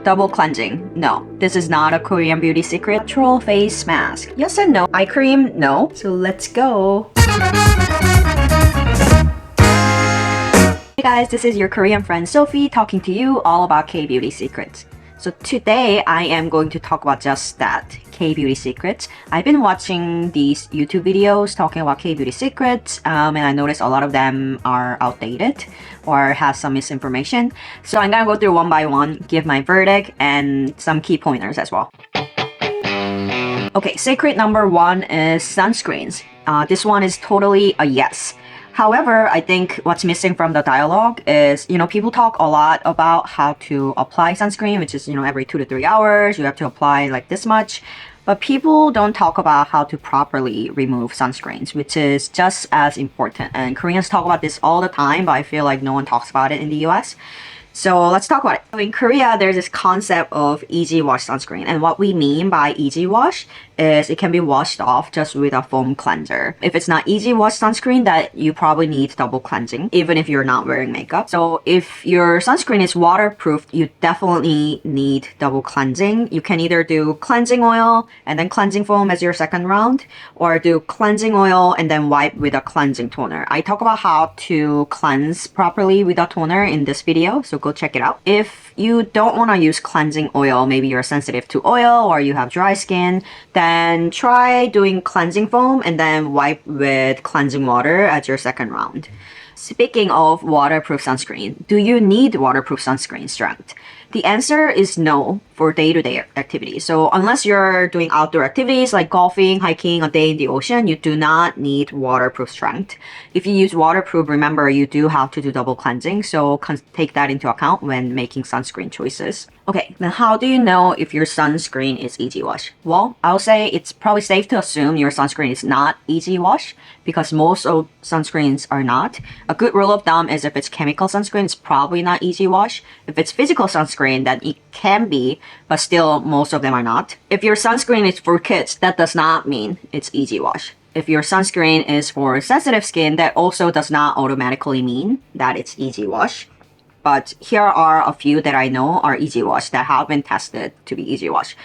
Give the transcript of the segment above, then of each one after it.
Double cleansing. No, this is not a Korean beauty secret. Natural face mask. Yes and no. Eye cream, no. So let's go. Hey guys, this is your Korean friend Sophie talking to you all about K-beauty secrets. So today I am going to talk about just that, K-beauty secrets. I've been watching these YouTube videos talking about K-beauty secrets and I noticed a lot of them are outdated or have some misinformation. So I'm gonna go through one by one, give my verdict and some key pointers as well. Okay, secret number one is sunscreens. This one is totally a yes. However, I think what's missing from the dialogue is, people talk a lot about how to apply sunscreen, which is, every 2 to 3 hours, you have to apply like this much. But people don't talk about how to properly remove sunscreens, which is just as important. And Koreans talk about this all the time, but I feel like no one talks about it in the US. So let's talk about it. So in Korea, there's this concept of easy wash sunscreen. And what we mean by easy wash is it can be washed off just with a foam cleanser. If it's not easy wash sunscreen, that you probably need double cleansing, even if you're not wearing makeup. So if your sunscreen is waterproof, you definitely need double cleansing. You can either do cleansing oil and then cleansing foam as your second round, or do cleansing oil and then wipe with a cleansing toner. I talk about how to cleanse properly with a toner in this video, so go check it out. If you don't want to use cleansing oil, maybe you're sensitive to oil or you have dry skin, then try doing cleansing foam and then wipe with cleansing water as your second round. Speaking of waterproof sunscreen, do you need waterproof sunscreen strength? The answer is no for day-to-day activities. So unless you're doing outdoor activities like golfing, hiking, a day in the ocean, you do not need waterproof strength. If you use waterproof, remember you do have to do double cleansing. So take that into account when making sunscreen choices. Okay, then how do you know if your sunscreen is easy wash? Well, I'll say it's probably safe to assume your sunscreen is not easy wash because most of sunscreens are not. A good rule of thumb is if it's chemical sunscreen, it's probably not easy wash. If it's physical sunscreen, then it can be, but still most of them are not. If your sunscreen is for kids, that does not mean it's easy wash. If your sunscreen is for sensitive skin, that also does not automatically mean that it's easy wash. But here are a few that I know are easy wash that have been tested to be easy wash.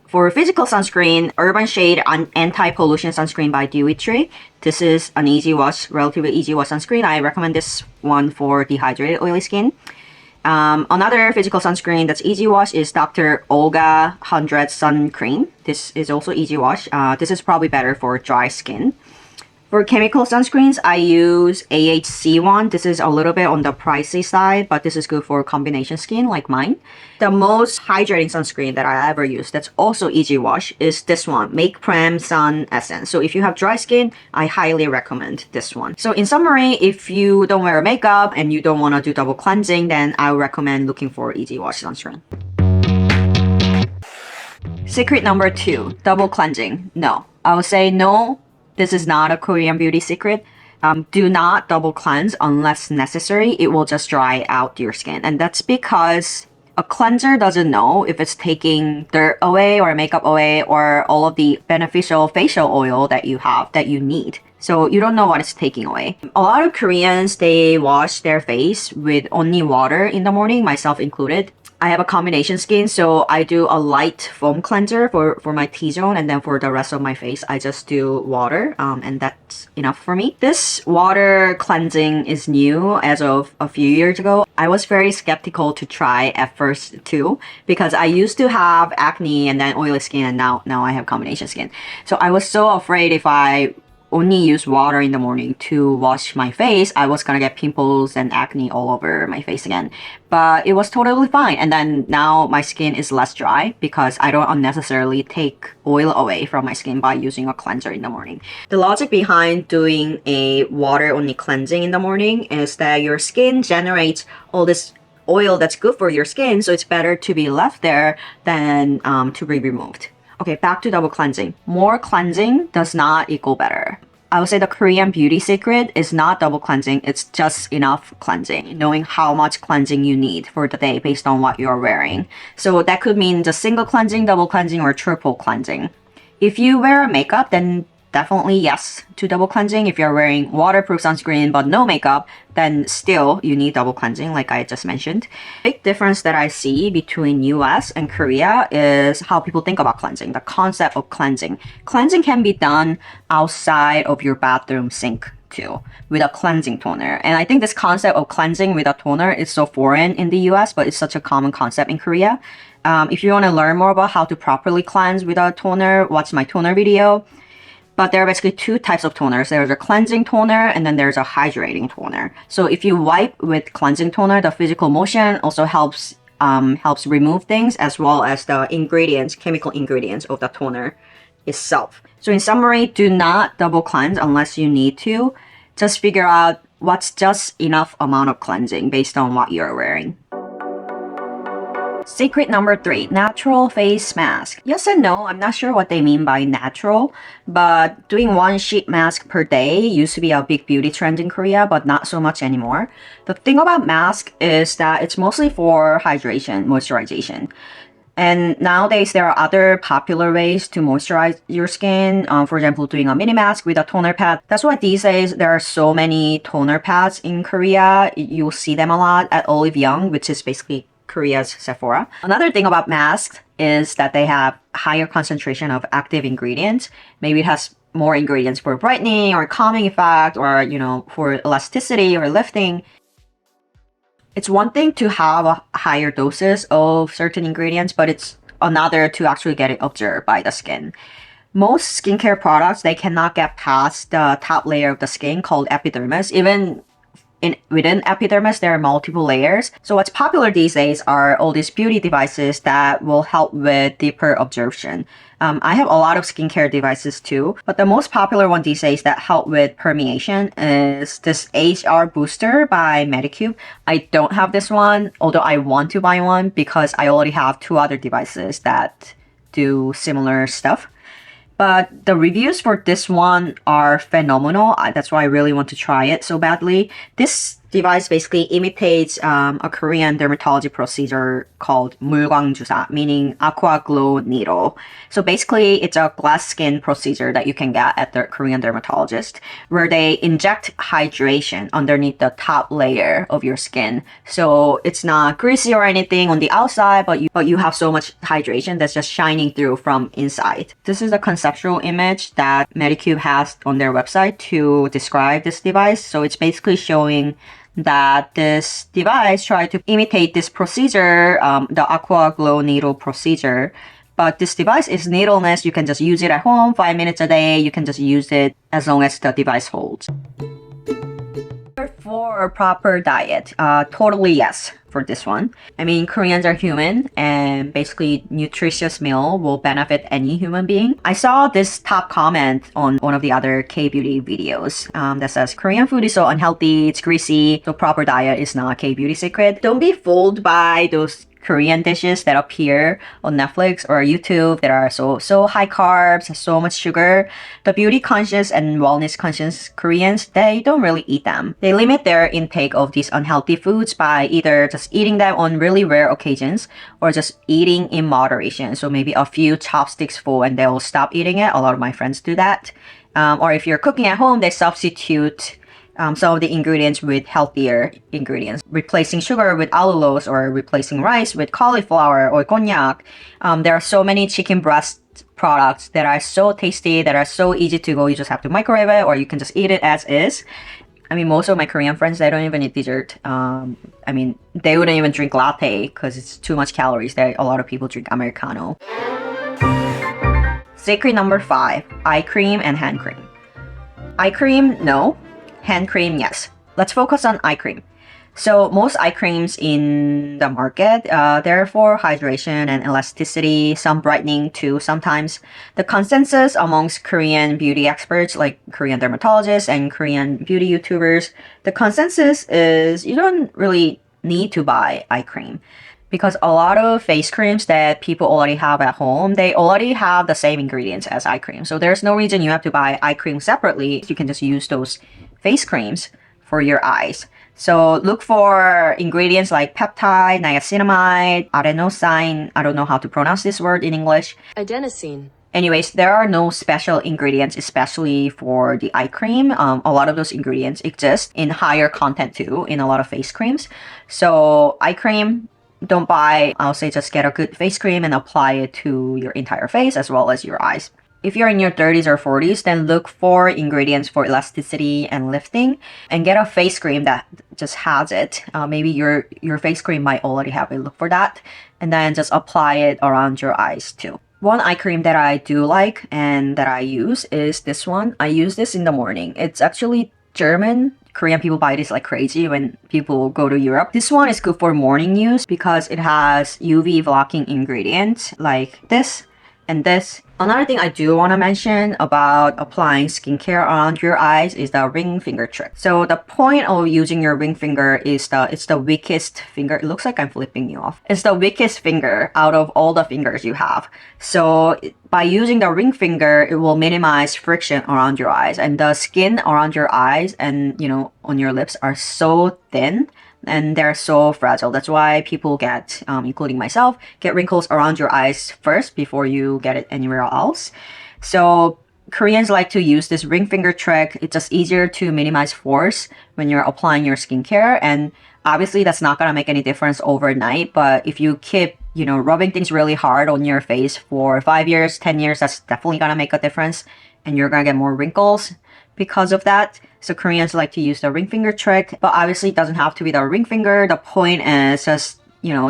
For physical sunscreen, Urban Shade Anti-Pollution Sunscreen by Dewy Tree. This is an easy wash, relatively easy wash sunscreen. I recommend this one for dehydrated oily skin. Another physical sunscreen that's easy wash is Dr. Olga 100 Sun Cream. This is also easy wash. This is probably better for dry skin. For chemical sunscreens, I use AHC one. This is a little bit on the pricey side, but this is good for combination skin like mine. The most hydrating sunscreen that I ever use that's also easy wash is this one, Make Prem Sun Essence. So if you have dry skin, I highly recommend this one. So in summary, if you don't wear makeup and you don't want to do double cleansing, then I would recommend looking for easy wash sunscreen. Secret number 2, double cleansing. No, I would say no. This is not a Korean beauty secret. Do not double cleanse unless necessary. It will just dry out your skin. And that's because a cleanser doesn't know if it's taking dirt away or makeup away or all of the beneficial facial oil that you have that you need. So you don't know what it's taking away. A lot of Koreans, they wash their face with only water in the morning, myself included. I have a combination skin, so I do a light foam cleanser for my T-zone, and then for the rest of my face, I just do water, and that's enough for me. This water cleansing is new as of a few years ago. I was very skeptical to try at first too, because I used to have acne and then oily skin, and now I have combination skin. So I was so afraid if I only use water in the morning to wash my face, I was gonna get pimples and acne all over my face again. But it was totally fine. And then now my skin is less dry because I don't unnecessarily take oil away from my skin by using a cleanser in the morning. The logic behind doing a water-only cleansing in the morning is that your skin generates all this oil that's good for your skin, so it's better to be left there than to be removed. Okay, back to double cleansing. More cleansing does not equal better. I would say the Korean beauty secret is not double cleansing, it's just enough cleansing, knowing how much cleansing you need for the day based on what you're wearing. So that could mean just single cleansing, double cleansing, or triple cleansing. If you wear makeup, then definitely yes to double cleansing. If you're wearing waterproof sunscreen but no makeup, then still you need double cleansing like I just mentioned. Big difference that I see between US and Korea is how people think about cleansing, the concept of cleansing. Cleansing can be done outside of your bathroom sink too, with a cleansing toner. And I think this concept of cleansing with a toner is so foreign in the US, but it's such a common concept in Korea. If you want to learn more about how to properly cleanse with a toner, watch my toner video. But there are basically two types of toners. There's a cleansing toner and then there's a hydrating toner. So if you wipe with cleansing toner, the physical motion also helps remove things, as well as the ingredients, chemical ingredients of the toner itself. So in summary, do not double cleanse unless you need to. Just figure out what's just enough amount of cleansing based on what you're wearing. Secret number 3, natural face mask. Yes and no, I'm not sure what they mean by natural, but doing one sheet mask per day used to be a big beauty trend in Korea, but not so much anymore. The thing about mask is that it's mostly for hydration, moisturization. And nowadays, there are other popular ways to moisturize your skin. For example, doing a mini mask with a toner pad. That's why these days, there are so many toner pads in Korea. You'll see them a lot at Olive Young, which is basically Korea's Sephora. Another thing about masks is that they have higher concentration of active ingredients. Maybe it has more ingredients for brightening or calming effect, or, for elasticity or lifting. It's one thing to have a higher doses of certain ingredients, but it's another to actually get it observed by the skin. Most skincare products, they cannot get past the top layer of the skin called epidermis. Even within epidermis, there are multiple layers. So what's popular these days are all these beauty devices that will help with deeper absorption. I have a lot of skincare devices too, but the most popular one these days that help with permeation is this HR booster by Medicube. I don't have this one, although I want to buy one because I already have 2 other devices that do similar stuff. But the reviews for this one are phenomenal. That's why I really want to try it so badly. This device basically imitates a Korean dermatology procedure called 물광주사, meaning aqua glow needle. So basically, it's a glass skin procedure that you can get at the Korean dermatologist, where they inject hydration underneath the top layer of your skin. So it's not greasy or anything on the outside, but you have so much hydration that's just shining through from inside. This is the conceptual image that Medicube has on their website to describe this device. So it's basically showing that this device tried to imitate this procedure, the aqua glow needle procedure. But this device is needleless. You can just use it at home 5 minutes a day. You can just use it as long as the device holds. For proper diet, totally yes for this one. I mean, Koreans are human, and basically nutritious meal will benefit any human being. I saw this top comment on one of the other K-beauty videos that says, Korean food is so unhealthy, it's greasy, so proper diet is not a K-beauty secret. Don't be fooled by those Korean dishes that appear on Netflix or YouTube that are so high carbs, so much sugar. The beauty conscious and wellness conscious Koreans, they don't really eat them. They limit their intake of these unhealthy foods by either just eating them on really rare occasions or just eating in moderation. So maybe a few chopsticks full and they'll stop eating it. A lot of my friends do that. Or if you're cooking at home, they substitute some of the ingredients with healthier ingredients, replacing sugar with allulose or replacing rice with cauliflower or konjac. There are so many chicken breast products that are so tasty, that are so easy to go. You just have to microwave it or you can just eat it as is. I mean, most of my Korean friends, they don't even eat dessert. I mean, they wouldn't even drink latte because it's too much calories. A lot of people drink Americano. Secret number 5, eye cream and hand cream. Eye cream, no. Hand cream, yes. Let's focus on eye cream. So most eye creams in the market, they're for hydration and elasticity, some brightening too sometimes. The consensus amongst Korean beauty experts like Korean dermatologists and Korean beauty YouTubers, the consensus is you don't really need to buy eye cream. Because a lot of face creams that people already have at home, they already have the same ingredients as eye cream. So there's no reason you have to buy eye cream separately. You can just use those face creams for your eyes. So look for ingredients like peptide, niacinamide, adenosine. I don't know how to pronounce this word in English. Adenosine. Anyways, there are no special ingredients, especially for the eye cream. A lot of those ingredients exist in higher content too in a lot of face creams. So eye cream, don't buy. I'll say just get a good face cream and apply it to your entire face as well as your eyes. If you're in your 30s or 40s, then look for ingredients for elasticity and lifting and get a face cream that just has it. Maybe your face cream might already have it. Look for that and then just apply it around your eyes too. One eye cream that I do like and that I use is this one. I use this in the morning. It's actually German. Korean people buy this like crazy when people go to Europe. This one is good for morning use because it has UV blocking ingredients like this and this. Another thing I do want to mention about applying skincare around your eyes is the ring finger trick. So the point of using your ring finger is it's the weakest finger. It looks like I'm flipping you off. It's the weakest finger out of all the fingers you have. So by using the ring finger, it will minimize friction around your eyes, and the skin around your eyes and on your lips are so thin and they're so fragile. That's why people get, including myself, get wrinkles around your eyes first before you get it anywhere else. So Koreans like to use this ring finger trick. It's just easier to minimize force when you're applying your skincare. And obviously that's not gonna make any difference overnight, but if you keep rubbing things really hard on your face for 5 years, 10 years, that's definitely gonna make a difference and you're gonna get more wrinkles because of that. So Koreans like to use the ring finger trick, but obviously it doesn't have to be the ring finger. The point is just,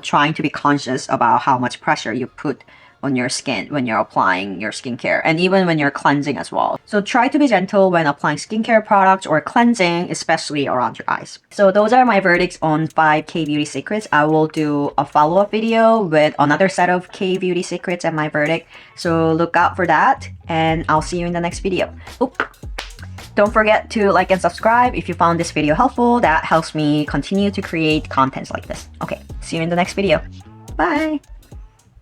trying to be conscious about how much pressure you put on your skin when you're applying your skincare and even when you're cleansing as well. So try to be gentle when applying skincare products or cleansing, especially around your eyes. So those are my verdicts on 5 K-beauty secrets. I will do a follow-up video with another set of K-beauty secrets and my verdict. So look out for that and I'll see you in the next video. Don't forget to like and subscribe if you found this video helpful. That helps me continue to create contents like this. Okay, see you in the next video. Bye!